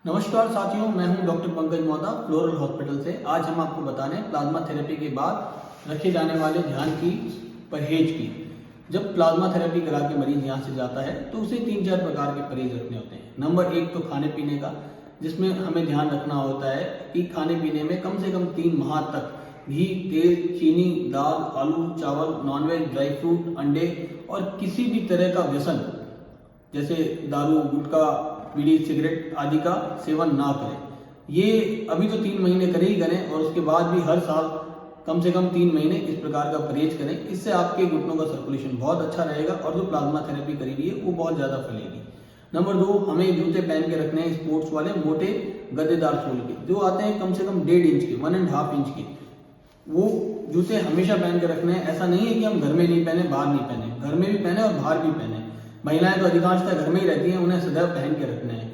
नमस्कार साथियों, मैं हूं doctor Pankaj Mohta floral hospital से। आज हम आपको बताने प्लाज्मा थेरेपी के बाद रखे जाने वाले ध्यान की परहेज की। जब प्लाज्मा थेरेपी करा के मरीज यहाँ से जाता है तो उसे 3-4 प्रकार के परहेज रखने होते हैं। नंबर 1 तो खाने पीने का, जिसमें हमें ध्यान रखना होता है कि खाने पीने में कम से कम 3 माह तक घी, तेल, चीनी, दाल, आलू, चावल, नॉनवेज, ड्राई फ्रूट, अंडे और किसी भी तरह का व्यसन जैसे दारू, गुटखा, बीड़ी, सिगरेट आदि का सेवन ना करें। ये अभी तो 3 महीने करें और उसके बाद भी हर साल कम से कम 3 महीने इस प्रकार का परहेज करें। इससे आपके घुटनों का सर्कुलेशन बहुत अच्छा रहेगा और जो प्लाज्मा थेरेपी करी हुई है वो बहुत ज़्यादा फैलेगी। नंबर 2, हमें जूते पहन के रखने हैं स्पोर्ट्स वाले, मोटे गद्देदार सोल के, जो आते हैं कम से कम 1.5 इंच के, 1.5 इंच के। वो जूते हमेशा पहन के रखने हैं। ऐसा नहीं है कि हम घर में नहीं पहने, बाहर नहीं पहने, घर में भी पहने और बाहर भी पहने। महिलाएं तो अधिकांशतः घर में ही रहती हैं, उन्हें सदैव पहन के रखने हैं।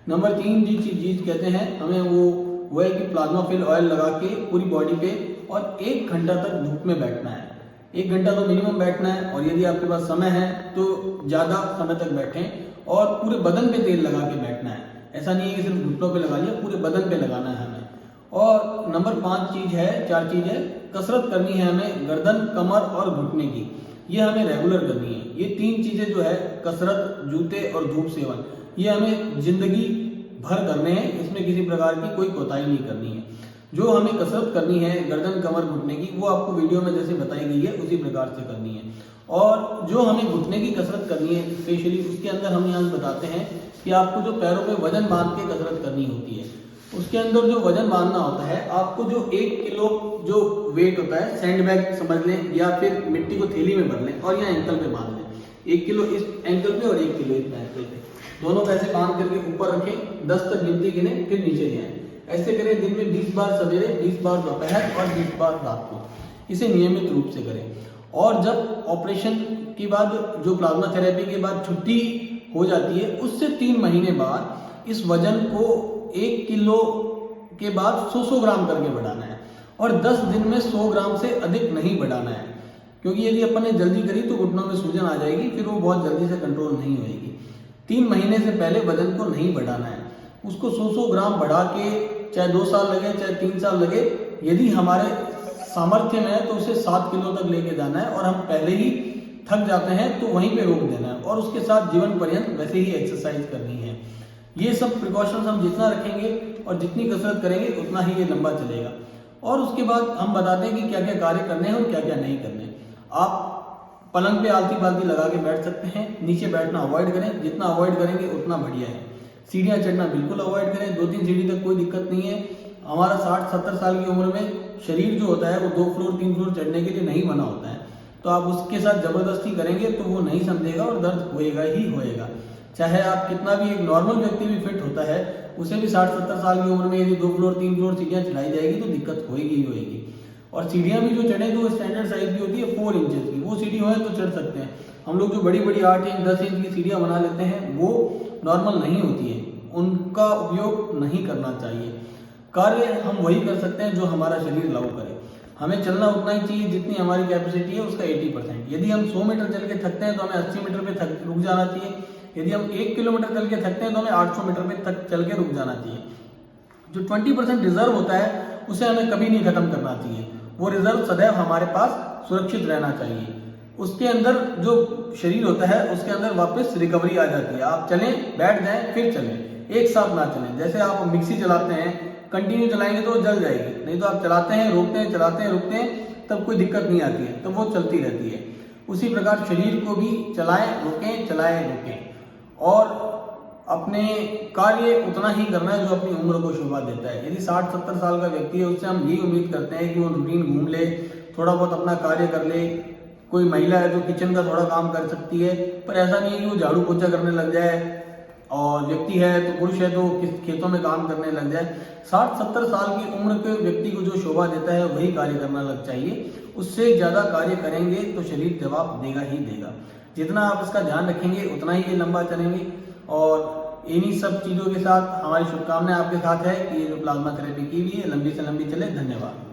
नंबर 3 जी चीज कहते हैं हमें वो है कि प्लाज्मा फिल ऑयल लगा के पूरी बॉडी पे और 1 घंटा तक धूप में बैठना है। 1 घंटा तो मिनिमम बैठना है और यदि आपके पास समय है तो ज़्यादा समय तक बैठें और पूरे बदन पे तेल लगा के बैठना है। ऐसा नहीं है कि सिर्फ घुटनों पे लगा लिया, पूरे बदन पे लगाना है हमें। और नंबर 4 चीज है कसरत करनी है हमें गर्दन, कमर और घुटने की। ये हमें रेगुलर करनी है। ये 3 चीजें जो है कसरत, जूते और धूप सेवन, ये हमें जिंदगी भर करने हैं। इसमें किसी प्रकार की कोई कोताही नहीं करनी है। जो हमें कसरत करनी है गर्दन, कमर, घुटने की, वो आपको वीडियो में जैसे बताई गई है उसी प्रकार से करनी है। और जो हमें घुटने की कसरत करनी है स्पेशली, उसके अंदर हम यहाँ बताते हैं कि आपको जो पैरों में वजन बांध के कसरत करनी होती है। उसके अंदर जो वजन बांधना होता है, आपको जो 1 किलो जो वेट होता है, सैंड बैग समझ लें या फिर मिट्टी को थैली में भर लें और यहाँ एंकल पे बांध लें। 1 किलो इस एंकल पे और 1 किलो इस एंकल पे, दोनों पैसे बांध करके ऊपर रखें, 10 तक गिनती गिने, फिर नीचे ले आए। ऐसे करें दिन में 20 बार सवेरे, 20 बार दोपहर और 20 बार रात को। इसे नियमित रूप से करें। और जब ऑपरेशन के बाद, जो प्लाज्मा थेरेपी के बाद छुट्टी हो जाती है, उससे 3 महीने बाद इस वजन को 1 किलो के बाद 100 ग्राम करके बढ़ाना है और 10 दिन में 100 ग्राम से अधिक नहीं बढ़ाना है। क्योंकि यदि अपन ने जल्दी करी तो घुटनों में सूजन आ जाएगी, फिर वो बहुत जल्दी से कंट्रोल नहीं होगी। 3 महीने से पहले वजन को नहीं बढ़ाना है। उसको 100 ग्राम बढ़ा के, चाहे 2 साल लगे चाहे 3 साल लगे, यदि हमारे सामर्थ्य में है तो उसे 7 किलो तक लेके जाना है। और हम पहले ही थक जाते हैं तो वहीं पे रोक देना है और उसके साथ जीवन पर्यंत वैसे ही एक्सरसाइज करनी है। ये सब प्रिकॉशंस हम जितना रखेंगे और जितनी कसरत करेंगे उतना ही ये लंबा चलेगा। और उसके बाद हम बताते हैं कि क्या क्या कार्य करने हैं और क्या क्या नहीं करने। आप पलंग पे आलती पालती लगा के बैठ सकते हैं, नीचे बैठना अवॉइड करें, जितना अवॉइड करेंगे उतना बढ़िया है। सीढ़ियाँ चढ़ना बिल्कुल अवॉइड करें, 2-3 सीढ़ी तक कोई दिक्कत नहीं है। हमारा 60-70 साल की उम्र में शरीर जो होता है वो 2 फ्लोर 3 फ्लोर चढ़ने के लिए नहीं बना होता है। तो आप उसके साथ जबरदस्ती करेंगे तो वो नहीं समझेगा और दर्द होएगा ही होएगा। चाहे आप कितना भी, एक नॉर्मल व्यक्ति भी फिट होता है, उसे भी 60-70 साल की उम्र में यदि 2 फ्लोर 3 फ्लोर सीढ़ियाँ चढ़ाई जाएगी तो दिक्कत होएगी ही होएगी। और सीढ़ियाँ भी जो चढ़े तो वो स्टैंडर्ड साइज की होती है, 4 इंचेस की, वो सीढ़ी होए तो चढ़ सकते हैं। हम लोग जो बड़ी बड़ी 8 इंच 10 इंच की सीढ़ियाँ बना लेते हैं वो नॉर्मल नहीं होती है, उनका उपयोग नहीं करना चाहिए। कार्य हम वही कर सकते हैं जो हमारा शरीर लागू करे। हमें चलना उतना ही चाहिए जितनी हमारी कैपेसिटी है, उसका 80%। यदि हम 100 मीटर चल के थकते हैं तो हमें 80 मीटर पे रुक जाना चाहिए। यदि हम 1 किलोमीटर चल के थकते हैं तो हमें 800 मीटर पे तक चल के रुक जाना चाहिए। जो 20% रिजर्व होता है उसे हमें कभी नहीं खत्म करना चाहिए। वो रिजर्व सदैव हमारे पास सुरक्षित रहना चाहिए। उसके अंदर जो शरीर होता है उसके अंदर वापस रिकवरी आ जाती है। आप चलें, बैठ जाएं, फिर चलें, एक साथ ना चलें। जैसे आप मिक्सी चलाते हैं, कंटिन्यू चलाएंगे तो जल जाएगी, नहीं तो आप चलाते हैं, रोकते हैं, चलाते हैं, रुकते हैं, तब कोई दिक्कत नहीं आती है, तब वो चलती रहती है। उसी प्रकार शरीर को भी चलाएं, रोकें, चलाएं, रोकें और अपने कार्य उतना ही करना है जो अपनी उम्र को शोभा देता है। यदि 60-70 साल का व्यक्ति है, उससे हम यही उम्मीद करते हैं कि वो रूटीन घूम ले, थोड़ा बहुत अपना कार्य कर ले। कोई महिला है जो किचन का थोड़ा काम कर सकती है, पर ऐसा नहीं है कि वो झाड़ू पोछा करने लग जाए, और व्यक्ति है तो पुरुष है तो खेतों में काम करने लग जाए। 60-70 साल की उम्र के व्यक्ति को जो शोभा देता है वही कार्य करना लग चाहिए। उससे ज़्यादा कार्य करेंगे तो शरीर जवाब देगा ही देगा। जितना आप इसका ध्यान रखेंगे उतना ही ये लंबा चलेंगे। और इन्हीं सब चीज़ों के साथ हमारी शुभकामनाएं आपके साथ है कि ये जो प्लाज्मा थेरेपी की हुई है लंबी से लंबी चले। धन्यवाद।